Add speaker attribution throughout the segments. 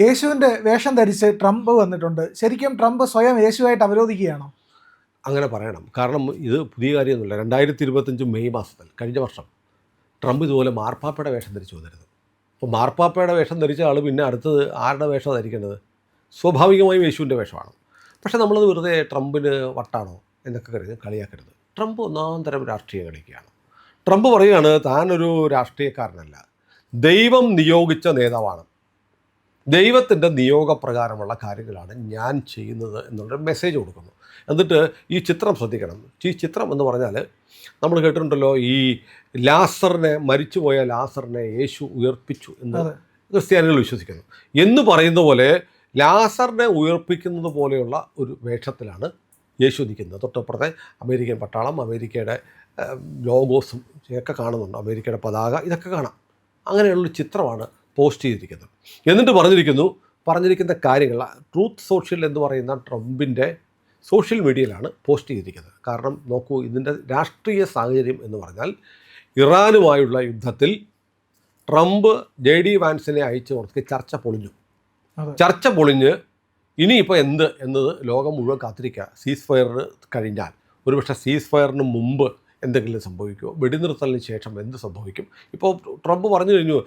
Speaker 1: യേശുവിൻ്റെ വേഷം ധരിച്ച് ട്രംപ് വന്നിട്ടുണ്ട്. ശരിക്കും ട്രംപ് സ്വയം യേശുവായിട്ട് അവരോധിക്കുകയാണോ?
Speaker 2: അങ്ങനെ പറയണം. കാരണം ഇത് പുതിയ കാര്യമൊന്നുമില്ല. 2025 മെയ് മാസത്തിൽ കഴിഞ്ഞ വർഷം ട്രംപ് ഇതുപോലെ മാർപ്പാപ്പയുടെ വേഷം ധരിച്ചു വന്നിരുന്നു. അപ്പോൾ മാർപ്പാപ്പയുടെ വേഷം ധരിച്ച ആൾ പിന്നെ അടുത്തത് ആരുടെ വേഷമാണ് ധരിക്കേണ്ടത്? സ്വാഭാവികമായും യേശുവിൻ്റെ വേഷമാണ്. പക്ഷേ നമ്മളത് വെറുതെ ട്രംപിന് വട്ടാണോ എന്നൊക്കെ കരുതി കളിയാക്കരുത്. ട്രംപ് ഒന്നാം തരം രാഷ്ട്രീയം കളിക്കുകയാണ്. ട്രംപ് പറയുകയാണ് താനൊരു രാഷ്ട്രീയക്കാരനല്ല, ദൈവം നിയോഗിച്ച നേതാവാണ്, ദൈവത്തിൻ്റെ നിയോഗപ്രകാരമുള്ള കാര്യങ്ങളാണ് ഞാൻ ചെയ്യുന്നത് എന്നുള്ളൊരു മെസ്സേജ് കൊടുക്കുന്നു. എന്നിട്ട് ഈ ചിത്രം ശ്രദ്ധിക്കണം. ഈ ചിത്രം എന്ന് പറഞ്ഞാൽ നമ്മൾ കേട്ടിട്ടുണ്ടല്ലോ, ഈ മരിച്ചുപോയ ലാസറിനെ യേശു ഉയർപ്പിച്ചു എന്ന് ക്രിസ്ത്യാനികൾ വിശ്വസിക്കുന്നു. എന്ന് പറയുന്ന പോലെ ലാസറിനെ ഉയർപ്പിക്കുന്നത് പോലെയുള്ള ഒരു വേഷത്തിലാണ് യേശു നിൽക്കുന്നത്. തൊട്ടപ്പുറത്തെ അമേരിക്കൻ പട്ടാളം, അമേരിക്കയുടെ ലോഗോസും ഒക്കെ കാണുന്നുണ്ട്, അമേരിക്കയുടെ പതാക, ഇതൊക്കെ കാണാം. അങ്ങനെയുള്ളൊരു ചിത്രമാണ് പോസ്റ്റ് ചെയ്തിരിക്കുന്നത്. എന്നിട്ട് പറഞ്ഞിരിക്കുന്ന കാര്യങ്ങൾ ട്രൂത്ത് സോഷ്യൽ എന്ന് പറയുന്ന ട്രംപിൻ്റെ സോഷ്യൽ മീഡിയയിലാണ് പോസ്റ്റ് ചെയ്തിരിക്കുന്നത്. കാരണം നോക്കൂ, ഇതിൻ്റെ രാഷ്ട്രീയ സാഹചര്യം എന്ന് പറഞ്ഞാൽ ഇറാനുമായുള്ള യുദ്ധത്തിൽ ട്രംപ് JD വാൻസിനെ അയച്ചു കൊടുത്ത് ചർച്ച പൊളിഞ്ഞ് ഇനിയിപ്പോൾ എന്ത് എന്നത് ലോകം മുഴുവൻ കാത്തിരിക്കുക. സീസ് ഫയറിന് കഴിഞ്ഞാൽ ഒരുപക്ഷെ സീസ് ഫയറിന് മുമ്പ് എന്തെങ്കിലും സംഭവിക്കുമോ, വെടിനിർത്തലിന് ശേഷം എന്ത് സംഭവിക്കും? ഇപ്പോൾ ട്രംപ് പറഞ്ഞു കഴിഞ്ഞു,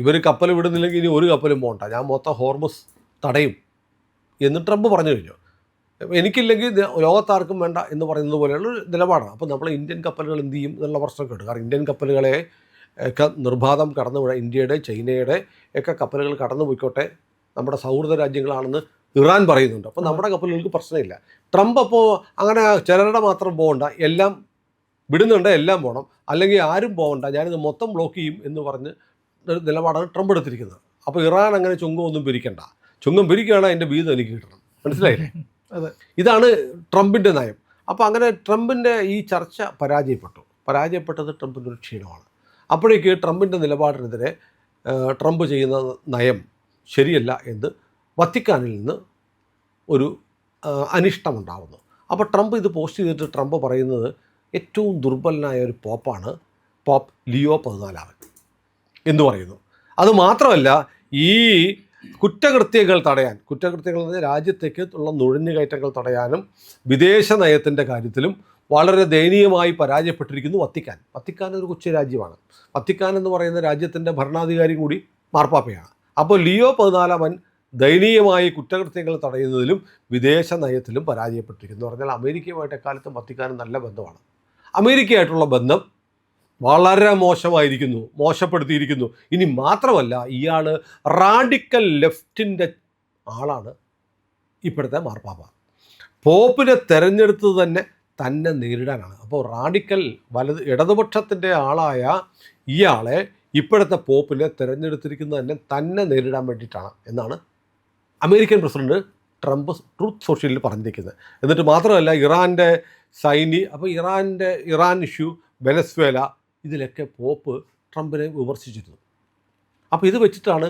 Speaker 2: ഇവർ കപ്പൽ വിടുന്നില്ലെങ്കിൽ ഇനി ഒരു കപ്പലും പോകണ്ട, ഞാൻ മൊത്തം ഹോർമസ് തടയും എന്ന് ട്രംപ് പറഞ്ഞു കഴിഞ്ഞു. എനിക്കില്ലെങ്കിൽ ലോകത്താർക്കും വേണ്ട എന്ന് പറയുന്നത് പോലെയുള്ള നിലപാടാണ്. അപ്പോൾ നമ്മൾ ഇന്ത്യൻ കപ്പലുകൾ എന്ത് ചെയ്യും എന്നുള്ള പ്രശ്നം കേട്ടു. കാരണം ഇന്ത്യൻ കപ്പലുകളെ ഒക്കെ നിർബാധം കടന്നുപോയി, ഇന്ത്യയുടെ ചൈനയുടെ ഒക്കെ കപ്പലുകൾ കടന്നു പോയിക്കോട്ടെ, നമ്മുടെ സൗഹൃദ രാജ്യങ്ങളാണെന്ന് ഇറാൻ പറയുന്നുണ്ട്. അപ്പോൾ നമ്മുടെ കപ്പലുകൾക്ക് പ്രശ്നമില്ല. ട്രംപ് അപ്പോൾ അങ്ങനെ ചിലരുടെ മാത്രം പോകണ്ട, എല്ലാം വിടുന്നുണ്ട്, എല്ലാം പോകണം, അല്ലെങ്കിൽ ആരും പോകണ്ട, ഞാനിത് മൊത്തം ബ്ലോക്ക് ചെയ്യും എന്ന് പറഞ്ഞ് നിലപാടാണ് ട്രംപ് എടുത്തിരിക്കുന്നത്. അപ്പോൾ ഇറാൻ അങ്ങനെ ചുങ്കമൊന്നും പിരിക്കണ്ട, ചുങ്കം പിരിക്കുകയാണ് അതിൻ്റെ വീതം എനിക്ക് കിട്ടണം. മനസ്സിലായില്ലേ?
Speaker 1: അതെ,
Speaker 2: ഇതാണ് ട്രംപിൻ്റെ നയം. അപ്പോൾ അങ്ങനെ ട്രംപിൻ്റെ ഈ ചർച്ച പരാജയപ്പെട്ടത് ട്രംപിൻ്റെ ഒരു ക്ഷീണമാണ്. അപ്പോഴേക്ക് ട്രംപിൻ്റെ നിലപാടിനെതിരെ ട്രംപ് ചെയ്യുന്ന നയം ശരിയല്ല എന്ന് വത്തിക്കാനിൽ നിന്ന് ഒരു അനിഷ്ടമുണ്ടാകുന്നു. അപ്പോൾ ട്രംപ് ഇത് പോസ്റ്റ് ചെയ്തിട്ട് ട്രംപ് പറയുന്നത് ഏറ്റവും ദുർബലനായ ഒരു പോപ്പാണ് പോപ്പ് ലിയോ 14 എന്ന് പറയുന്നു. അതുമാത്രമല്ല, ഈ കുറ്റകൃത്യങ്ങൾ എന്ന് രാജ്യത്തേക്ക് ഉള്ള നുഴഞ്ഞുകയറ്റങ്ങൾ തടയാനും വിദേശ നയത്തിൻ്റെ കാര്യത്തിലും വളരെ ദയനീയമായി പരാജയപ്പെട്ടിരിക്കുന്നു വത്തിക്കാൻ ഒരു കൊച്ചു രാജ്യമാണ്. വത്തിക്കാൻ എന്ന് പറയുന്ന രാജ്യത്തിൻ്റെ ഭരണാധികാരി കൂടി മാർപ്പാപ്പയാണ്. അപ്പോൾ ലിയോ 14 ദയനീയമായി കുറ്റകൃത്യങ്ങൾ തടയുന്നതിലും വിദേശ നയത്തിലും പരാജയപ്പെട്ടിരിക്കുന്നു. എന്ന് പറഞ്ഞാൽ അമേരിക്കയുമായിട്ട് എക്കാലത്തും വത്തിക്കാനും നല്ല ബന്ധമാണ്. അമേരിക്കയായിട്ടുള്ള ബന്ധം വളരെ മോശപ്പെടുത്തിയിരിക്കുന്നു. ഇനി മാത്രമല്ല, ഇയാൾ റാഡിക്കൽ ലെഫ്റ്റിൻ്റെ ആളാണ്. ഇപ്പോഴത്തെ മാർപ്പാപ്പ പോപ്പിനെ തെരഞ്ഞെടുത്തത് തന്നെ നേരിടാനാണ്. അപ്പോൾ റാഡിക്കൽ ഇടതുപക്ഷത്തിൻ്റെ ആളായ ഇയാളെ ഇപ്പോഴത്തെ പോപ്പിനെ തിരഞ്ഞെടുത്തിരിക്കുന്നത് തന്നെ നേരിടാൻ വേണ്ടിയിട്ടാണ് എന്നാണ് അമേരിക്കൻ പ്രസിഡന്റ് ട്രംപ് ട്രൂത്ത് സോഷ്യലിൽ പറഞ്ഞിരിക്കുന്നത്. എന്നിട്ട് മാത്രമല്ല, ഇറാൻ്റെ അപ്പോൾ ഇറാൻ ഇഷ്യൂ, വെനസ്വേല, ഇതിലൊക്കെ പോപ്പ് ട്രംപിനെ വിമർശിച്ചിരുന്നു. അപ്പോൾ ഇത് വെച്ചിട്ടാണ്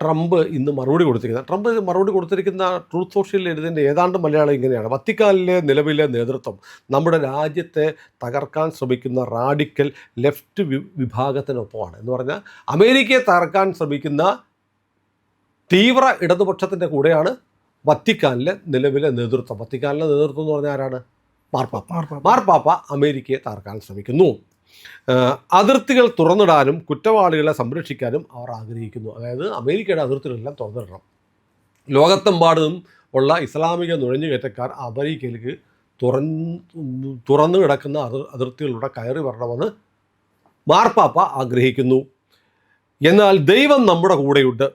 Speaker 2: ട്രംപ് ഇന്ന് മറുപടി കൊടുത്തിരിക്കുന്നത്. ട്രംപ് മറുപടി കൊടുത്തിരിക്കുന്ന ട്രൂത്ത് സോഷ്യലിൽ എഴുതിൻ്റെ ഏതാണ്ട് മലയാളം ഇങ്ങനെയാണ്: വത്തിക്കാനിലെ നിലവിലെ നേതൃത്വം നമ്മുടെ രാജ്യത്തെ തകർക്കാൻ ശ്രമിക്കുന്ന റാഡിക്കൽ ലെഫ്റ്റ് വിഭാഗത്തിനൊപ്പമാണ്. എന്ന് പറഞ്ഞാൽ അമേരിക്കയെ തകർക്കാൻ ശ്രമിക്കുന്ന തീവ്ര ഇടതുപക്ഷത്തിൻ്റെ കൂടെയാണ് വത്തിക്കാനിലെ നിലവിലെ നേതൃത്വം. വത്തിക്കാനിലെ നേതൃത്വം എന്ന് പറഞ്ഞാൽ ആരാണ്? മാർപ്പാപ്പ അമേരിക്കയെ തകർക്കാൻ ശ്രമിക്കുന്നു. അതിർത്തികൾ തുറന്നിടാനും കുറ്റവാളികളെ സംരക്ഷിക്കാനും അവർ ആഗ്രഹിക്കുന്നു. അതായത് അമേരിക്കയുടെ അതിർത്തികളെല്ലാം തുറന്നിടണം. ലോകത്തെമ്പാടും ഉള്ള ഇസ്ലാമിക നുഴഞ്ഞുകയറ്റക്കാർ അമേരിക്കയിലേക്ക് തുറന്നു കിടക്കുന്ന അതിർത്തികളിലൂടെ കയറി വരണമെന്ന് മാർപ്പാപ്പ ആഗ്രഹിക്കുന്നു. എന്നാൽ ദൈവം നമ്മുടെ കൂടെയുണ്ട്.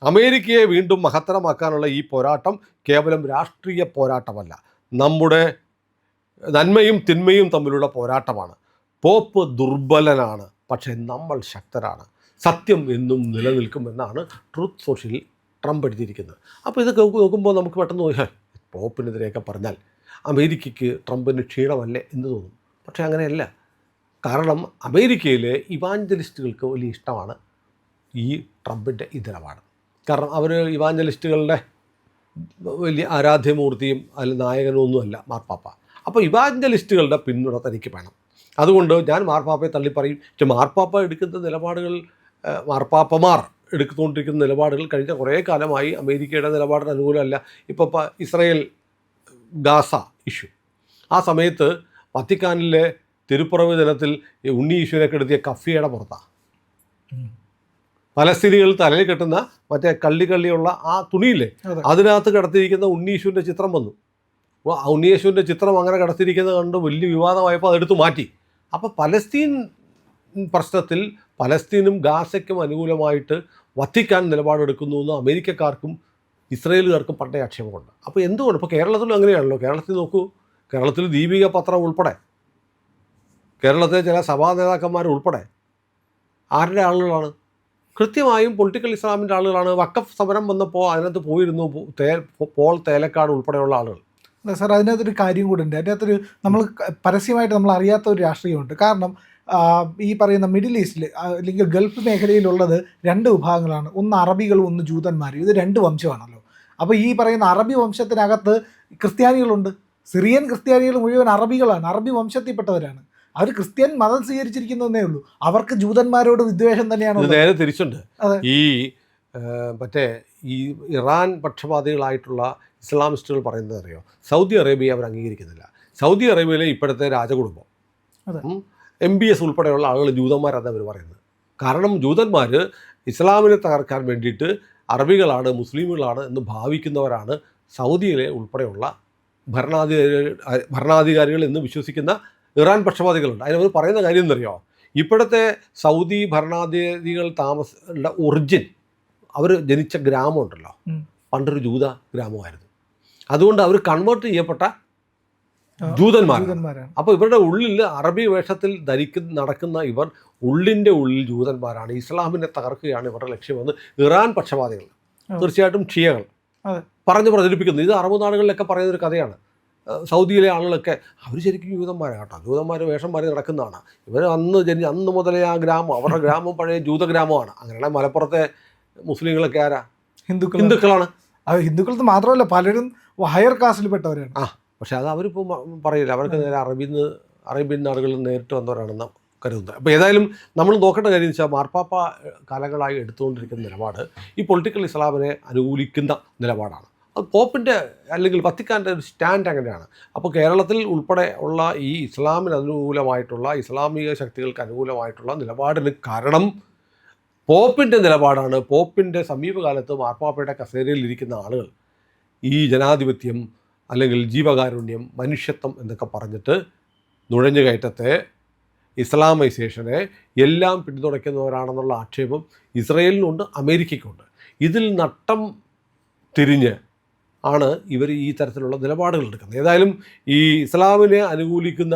Speaker 2: അമേരിക്കയെ വീണ്ടും മഹത്തരമാക്കാനുള്ള ഈ പോരാട്ടം കേവലം രാഷ്ട്രീയ പോരാട്ടമല്ല, നമ്മുടെ നന്മയും തിന്മയും തമ്മിലുള്ള പോരാട്ടമാണ്. പോപ്പ് ദുർബലനാണ്, പക്ഷേ നമ്മൾ ശക്തരാണ്. സത്യം എന്നും നിലനിൽക്കുമെന്നാണ് ട്രൂത്ത് സോഷ്യലിൽ ട്രംപ് എഴുതിയിരിക്കുന്നത്. അപ്പോൾ ഇതൊക്കെ നോക്കുമ്പോൾ നമുക്ക് പെട്ടെന്ന് പോപ്പിനെതിരെയൊക്കെ പറഞ്ഞാൽ അമേരിക്കയ്ക്ക് ട്രംപിന് ക്ഷീണമല്ലേ എന്ന് തോന്നും. പക്ഷേ അങ്ങനെയല്ല. കാരണം അമേരിക്കയിലെ ഇവാഞ്ചലിസ്റ്റുകൾക്ക് വലിയ ഇഷ്ടമാണ് ഈ ട്രംപിൻ്റെ ഈ നിലപാട്. കാരണം അവർ ഇവാഞ്ചലിസ്റ്റുകളുടെ വലിയ ആരാധ്യമൂർത്തിയും അതിൽ നായകനൊന്നുമല്ല മാർപ്പാപ്പ. അപ്പോൾ ഇവാഞ്ചലിസ്റ്റുകളുടെ പിന്തുണ തനിക്ക് വേണം. അതുകൊണ്ട് ഞാൻ മാർപ്പാപ്പയെ തള്ളിപ്പറയും. പക്ഷെ മാർപ്പാപ്പ എടുക്കുന്ന നിലപാടുകൾ, മാർപ്പാപ്പമാർ എടുത്തുകൊണ്ടിരിക്കുന്ന നിലപാടുകൾ കഴിഞ്ഞ കുറേ കാലമായി അമേരിക്കയുടെ നിലപാടിന് അനുകൂലമല്ല. ഇപ്പോൾ ഇസ്രായേൽ ഗാസ ഇഷ്യൂ, ആ സമയത്ത് വത്തിക്കാനിലെ തിരുപ്പിറവി ദിനത്തിൽ ഉണ്ണി ഈശുവിനെ കെടുത്തിയ കഫിയുടെ പുറത്താണ് പലസ്തീനികൾ തലയിൽ കെട്ടുന്ന മറ്റേ കള്ളിയുള്ള ആ തുണിയില്ലേ, അതിനകത്ത് കിടത്തിയിരിക്കുന്ന ഉണ്ണീശുവിൻ്റെ ചിത്രം വന്നു. അപ്പോൾ ആ ഉണ്ണിയേശുവിൻ്റെ ചിത്രം അങ്ങനെ കിടത്തിയിരിക്കുന്നത് കണ്ട് വലിയ വിവാദമായപ്പോൾ അതെടുത്ത് മാറ്റി. അപ്പോൾ പലസ്തീൻ പ്രശ്നത്തിൽ പലസ്തീനും ഗാസയ്ക്കും അനുകൂലമായിട്ട് വത്തിക്കാൻ നിലപാടെടുക്കുന്നു എന്ന് അമേരിക്കക്കാർക്കും ഇസ്രയേലുകാർക്കും പണ്ടേ ആക്ഷേപമുണ്ട്. അപ്പോൾ എന്തുകൊണ്ട് ഇപ്പോൾ കേരളത്തിലും അങ്ങനെയാണല്ലോ. കേരളത്തിൽ നോക്കൂ, കേരളത്തിൽ ദീപിക പത്രം ഉൾപ്പെടെ, കേരളത്തിലെ ചില സഭാ നേതാക്കന്മാർ ഉൾപ്പെടെ ആരുടെ ആളുകളാണ്? കൃത്യമായും പൊളിറ്റിക്കൽ ഇസ്ലാമിൻ്റെ ആളുകളാണ്. വഖഫ് സമരം വന്നപ്പോൾ അതിനകത്ത് പോയിരുന്നു പോൾ തേലക്കാട് ഉൾപ്പെടെയുള്ള ആളുകൾ.
Speaker 1: സാർ, അതിനകത്തൊരു കാര്യം കൂടെ ഉണ്ട്. അതിനകത്തൊരു നമ്മൾ പരസ്യമായിട്ട് നമ്മൾ അറിയാത്ത ഒരു രാഷ്ട്രീയമുണ്ട്. കാരണം ഈ പറയുന്ന മിഡിൽ ഈസ്റ്റിൽ അല്ലെങ്കിൽ ഗൾഫ് മേഖലയിലുള്ളത് രണ്ട് വിഭാഗങ്ങളാണ്. ഒന്ന് അറബികളും ഒന്ന് ജൂതന്മാരും. ഇത് രണ്ട് വംശമാണല്ലോ. അപ്പോൾ ഈ പറയുന്ന അറബി വംശത്തിനകത്ത് ക്രിസ്ത്യാനികളുണ്ട്. സിറിയൻ ക്രിസ്ത്യാനികൾ മുഴുവൻ അറബികളാണ്, അറബി വംശത്തിൽപ്പെട്ടവരാണ്. അവർ ക്രിസ്ത്യൻ മതം സ്വീകരിച്ചിരിക്കുന്നതേ ഉള്ളൂ. അവർക്ക് ജൂതന്മാരോട് വിദ്വേഷം തന്നെയാണ്.
Speaker 2: നേരെ തിരിച്ചുണ്ട്. ഈ മറ്റേ ഈ ഇറാൻ പക്ഷപാതികളായിട്ടുള്ള ഇസ്ലാമിസ്റ്റുകൾ പറയുന്നത് അറിയോ? സൗദി അറേബ്യ അവർ അംഗീകരിക്കുന്നില്ല. സൗദി അറേബ്യയിലെ ഇപ്പോഴത്തെ രാജകുടുംബം MBS ഉൾപ്പെടെയുള്ള ആളുകൾ ജൂതന്മാരാണ് അവർ പറയുന്നത്. കാരണം ജൂതന്മാർ ഇസ്ലാമിനെ തകർക്കാൻ വേണ്ടിയിട്ട് അറബികളാണ്, മുസ്ലിമുകളാണ് എന്ന് ഭാവിക്കുന്നവരാണ് സൗദിയിലെ ഉൾപ്പെടെയുള്ള ഭരണാധികാരികൾ എന്ന് വിശ്വസിക്കുന്ന ഇറാൻ പക്ഷപാതികളുണ്ട്. അതിനവർ പറയുന്ന കാര്യം എന്നറിയോ? ഇപ്പോഴത്തെ സൗദി ഭരണാധികാരികൾ ഒറിജിൻ, അവർ ജനിച്ച ഗ്രാമമുണ്ടല്ലോ, പണ്ടൊരു ജൂത ഗ്രാമമായിരുന്നു. അതുകൊണ്ട് അവർ കൺവേർട്ട് ചെയ്യപ്പെട്ട ജൂതന്മാരാണ്. അപ്പോൾ ഇവരുടെ ഉള്ളിൽ അറബി വേഷത്തിൽ നടക്കുന്ന ഇവർ ഉള്ളിൻ്റെ ഉള്ളിൽ ജൂതന്മാരാണ്. ഇസ്ലാമിനെ തകർക്കുകയാണ് ഇവരുടെ ലക്ഷ്യമെന്ന് ഇറാൻ പക്ഷപാതികൾ, തീർച്ചയായിട്ടും ഷിയകൾ പറഞ്ഞ് പ്രചരിപ്പിക്കുന്നു. ഇത് അറബ് നാടുകളിലൊക്കെ പറയുന്നൊരു കഥയാണ്. സൗദിയിലെ ആളുകളൊക്കെ അവർ ശരിക്കും ജൂതന്മാരാണ് കേട്ടോ, ജൂതന്മാർ വേഷം മാറി നടക്കുന്നതാണ്. ഇവർ അന്ന് മുതലേ ആ ഗ്രാമം, അവരുടെ ഗ്രാമം പഴയ ജൂതഗ്രാമമാണ്. അങ്ങനെയുള്ള മലപ്പുറത്തെ മുസ്ലിങ്ങളൊക്കെ ആരാ? ഹിന്ദുക്കളാണ്.
Speaker 1: അത് ഹിന്ദുക്കൾ മാത്രമല്ല, പലരും ഹയർ കാസ്റ്റിൽപ്പെട്ടവരാണ്.
Speaker 2: പക്ഷേ അത് അവരിപ്പോൾ പറയില്ല. അവർക്ക് നേരെ അറേബ്യൻ നാടുകളിൽ നേരിട്ട് വന്നവരാണെന്ന് കരുതുന്നത്. അപ്പോൾ ഏതായാലും നമ്മൾ നോക്കേണ്ട കാര്യം എന്ന് വെച്ചാൽ മാർപ്പാപ്പ കാലങ്ങളായി എടുത്തുകൊണ്ടിരിക്കുന്ന നിലപാട് ഈ പൊളിറ്റിക്കൽ ഇസ്ലാമിനെ അനുകൂലിക്കുന്ന നിലപാടാണ്. അത് പോപ്പിൻ്റെ അല്ലെങ്കിൽ വത്തിക്കാൻ്റെ ഒരു സ്റ്റാൻഡ് അങ്ങനെയാണ്. അപ്പോൾ കേരളത്തിൽ ഉൾപ്പെടെ ഉള്ള ഈ ഇസ്ലാമിന് അനുകൂലമായിട്ടുള്ള, ഇസ്ലാമിക ശക്തികൾക്ക് അനുകൂലമായിട്ടുള്ള നിലപാടിന് കാരണം പോപ്പിൻ്റെ നിലപാടാണ്. പോപ്പിൻ്റെ സമീപകാലത്ത് മാർപ്പാപ്പയുടെ കസേരയിൽ ഇരിക്കുന്ന ആളുകൾ ഈ ജനാധിപത്യം അല്ലെങ്കിൽ ജീവകാരുണ്യം, മനുഷ്യത്വം എന്നൊക്കെ പറഞ്ഞിട്ട് നുഴഞ്ഞുകയറ്റത്തെ, ഇസ്ലാമൈസേഷനെ എല്ലാം പിന്തുണയ്ക്കുന്നവരാണെന്നുള്ള ആക്ഷേപം ഇസ്രയേലിനുണ്ട്, അമേരിക്കയ്ക്കുണ്ട്. ഇതിൽ നട്ടം തിരിഞ്ഞ് ആണ് ഇവർ ഈ തരത്തിലുള്ള നിലപാടുകൾ എടുക്കുന്നത്. ഏതായാലും ഈ ഇസ്ലാമിനെ അനുകൂലിക്കുന്ന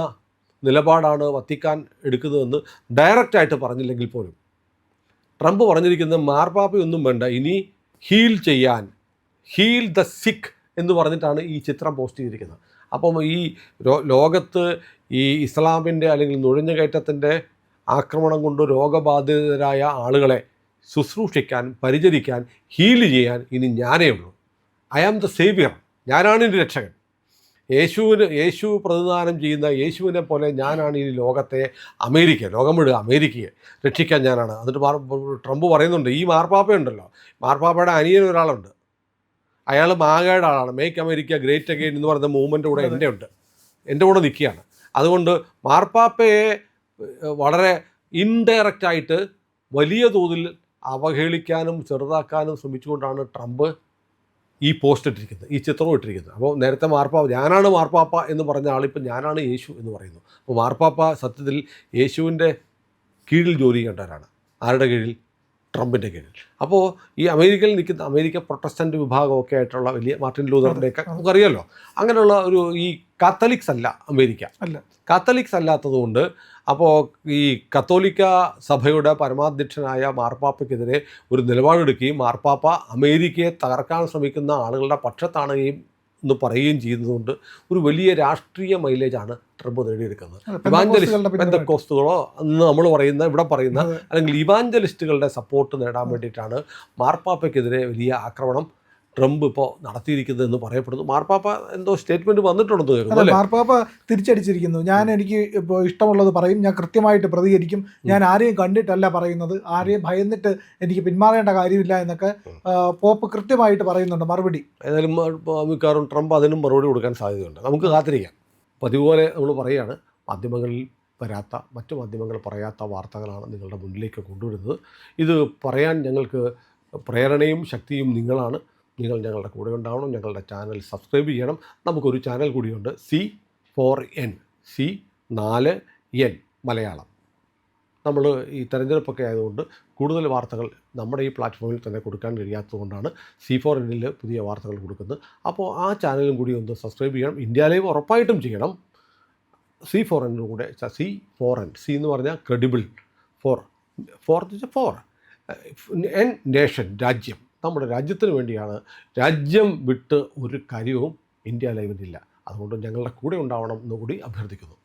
Speaker 2: നിലപാടാണ് വത്തിക്കാൻ എടുക്കുന്നതെന്ന് ഡയറക്റ്റായിട്ട് പറഞ്ഞില്ലെങ്കിൽ പോലും ട്രംപ് പറഞ്ഞിരിക്കുന്നത് മാർപ്പാപ്പയൊന്നും വേണ്ട, ഇനി ഹീൽ ദ സിക്ക് എന്ന് പറഞ്ഞിട്ടാണ് ഈ ചിത്രം പോസ്റ്റ് ചെയ്തിരിക്കുന്നത്. അപ്പം ഈ ലോകത്ത് ഈ ഇസ്ലാമിൻ്റെ അല്ലെങ്കിൽ നുഴഞ്ഞുകയറ്റത്തിൻ്റെ ആക്രമണം കൊണ്ട് രോഗബാധിതരായ ആളുകളെ ശുശ്രൂഷിക്കാൻ, പരിചരിക്കാൻ, ഹീൽ ചെയ്യാൻ ഇനി ഞാനേ ഉള്ളൂ. ഐ ആം ദ സേവിയർ, ഞാനാണ് എൻ്റെ രക്ഷകൻ. യേശു പ്രതിദാനം ചെയ്യുന്ന യേശുവിനെ പോലെ ഞാനാണ് ഈ ലോകത്തെ, ലോകം മുഴുവൻ അമേരിക്കയെ രക്ഷിക്കാൻ ഞാനാണ്. എന്നിട്ട് ട്രംപ് പറയുന്നുണ്ട്, ഈ മാർപ്പാപ്പയുണ്ടല്ലോ, മാർപ്പാപ്പയുടെ അനിയൻ ഒരാളുണ്ട്, അയാൾ മാഗയുടെ ആളാണ്, മേക്ക് അമേരിക്ക ഗ്രേറ്റ് അഗെയിൻ എന്ന് പറയുന്ന മൂവ്മെൻ്റ് കൂടെ എൻ്റെ കൂടെ നിൽക്കുകയാണ്. അതുകൊണ്ട് മാർപ്പാപ്പയെ വളരെ ഇൻഡയറക്റ്റായിട്ട് വലിയ തോതിൽ അവഹേളിക്കാനും ചെറുതാക്കാനും ശ്രമിച്ചുകൊണ്ടാണ് ട്രംപ് ഈ പോസ്റ്റ് ഇട്ടിരിക്കുന്നത്, ഈ ചിത്രവും ഇട്ടിരിക്കുന്നത്. അപ്പോൾ നേരത്തെ ഞാനാണ് മാർപ്പാപ്പ എന്ന് പറഞ്ഞ ആളിപ്പോൾ ഞാനാണ് യേശു എന്ന് പറയുന്നു. അപ്പോൾ മാർപ്പാപ്പ സത്യത്തിൽ യേശുവിൻ്റെ കീഴിൽ ജോലി ചെയ്യേണ്ടവരാണ്. ആരുടെ കീഴിൽ? ട്രംപിൻ്റെ കീഴിൽ. അപ്പോൾ ഈ അമേരിക്കയിൽ നിൽക്കുന്ന അമേരിക്ക പ്രൊട്ടസ്റ്റൻ്റ് വിഭാഗമൊക്കെ ആയിട്ടുള്ള വലിയ മാർട്ടിൻ ലൂതറിൻ്റെയൊക്കെ നമുക്കറിയാമല്ലോ, അങ്ങനെയുള്ള ഈ കാത്തലിക്സ് അല്ല അമേരിക്ക, കാത്തലിക്സ് അല്ലാത്തതുകൊണ്ട് അപ്പോൾ ഈ കത്തോലിക്ക സഭയുടെ പരമാധ്യക്ഷനായ മാർപ്പാപ്പയ്ക്കെതിരെ ഒരു നിലപാടെടുക്കുകയും മാർപ്പാപ്പ അമേരിക്കയെ തകർക്കാൻ ശ്രമിക്കുന്ന ആളുകളുടെ പക്ഷത്താണ് എന്ന് പറയുകയും ചെയ്യുന്നതുകൊണ്ട് ഒരു വലിയ രാഷ്ട്രീയ മൈലേജാണ് ട്രംപ് നേടിയെടുക്കുന്നത്. പെന്തക്കോസ്തുകളോ എന്ന് നമ്മൾ ഇവിടെ പറയുന്ന അല്ലെങ്കിൽ ഇവാഞ്ചലിസ്റ്റുകളുടെ സപ്പോർട്ട് നേടാൻ വേണ്ടിയിട്ടാണ് മാർപ്പാപ്പയ്ക്കെതിരെ വലിയ ആക്രമണം ട്രംപ് ഇപ്പോൾ നടത്തിയിരിക്കുന്നത് എന്ന് പറയപ്പെടുന്നു. മാർപ്പാപ്പ എന്തോ സ്റ്റേറ്റ്മെൻറ്റ് വന്നിട്ടുണ്ടെന്ന് കരുതുന്നു
Speaker 1: അതെ,
Speaker 2: അല്ലേ?
Speaker 1: മാർപ്പാപ്പ തിരിച്ചടിച്ചിരിക്കുന്നു. എനിക്ക് ഇപ്പോൾ ഇഷ്ടമുള്ളത് പറയും, ഞാൻ കൃത്യമായിട്ട് പ്രതികരിക്കും, ഞാൻ ആരെയും കണ്ടിട്ടല്ല പറയുന്നത്, ആരെയും ഭയന്നിട്ട് എനിക്ക് പിന്മാറേണ്ട കാര്യമില്ല എന്നൊക്കെ പോപ്പ് കൃത്യമായിട്ട് പറയുന്നുണ്ട് മറുപടി.
Speaker 2: ഏതായാലും മിക്കവാറും ട്രംപ് അതിനും മറുപടി കൊടുക്കാൻ സാധ്യതയുണ്ട്. നമുക്ക് കാത്തിരിക്കാം. പതിവുപോലെ നമ്മൾ പറയുകയാണ്, മാധ്യമങ്ങളിൽ വരാത്ത, മറ്റു മാധ്യമങ്ങൾ പറയാത്ത വാർത്തകളാണ് നിങ്ങളുടെ മുന്നിലേക്ക് കൊണ്ടുവരുന്നത്. ഇത് പറയാൻ ഞങ്ങൾക്ക് പ്രേരണയും ശക്തിയും നിങ്ങളാണ്. നിങ്ങൾ ഞങ്ങളുടെ കൂടെ ഉണ്ടാവണം. ഞങ്ങളുടെ ചാനൽ സബ്സ്ക്രൈബ് ചെയ്യണം. നമുക്കൊരു ചാനൽ കൂടിയുണ്ട്, C4N, C4N മലയാളം. നമ്മൾ ഈ തെരഞ്ഞെടുപ്പൊക്കെ ആയതുകൊണ്ട് കൂടുതൽ വാർത്തകൾ നമ്മുടെ ഈ പ്ലാറ്റ്ഫോമിൽ തന്നെ കൊടുക്കാൻ കഴിയാത്തതുകൊണ്ടാണ് C4Nൽ പുതിയ വാർത്തകൾ കൊടുക്കുന്നത്. അപ്പോൾ ആ ചാനലും കൂടി ഒന്ന് സബ്സ്ക്രൈബ് ചെയ്യണം. ഇന്ത്യ ലൈവ് ഉറപ്പായിട്ടും ചെയ്യണം. C4N കൂടെ, C4N, C എന്ന് പറഞ്ഞാൽ ക്രെഡിബിൾ, ഫോർ എൻ നേഷൻ, രാജ്യം. നമ്മുടെ രാജ്യത്തിന് വേണ്ടിയാണ്. രാജ്യം വിട്ട് ഒരു കാര്യവും ഇന്ത്യ ലൈവിനില്ല. അതുകൊണ്ട് ഞങ്ങളുടെ കൂടെ ഉണ്ടാവണം എന്നുകൂടി അഭ്യർത്ഥിക്കുന്നു.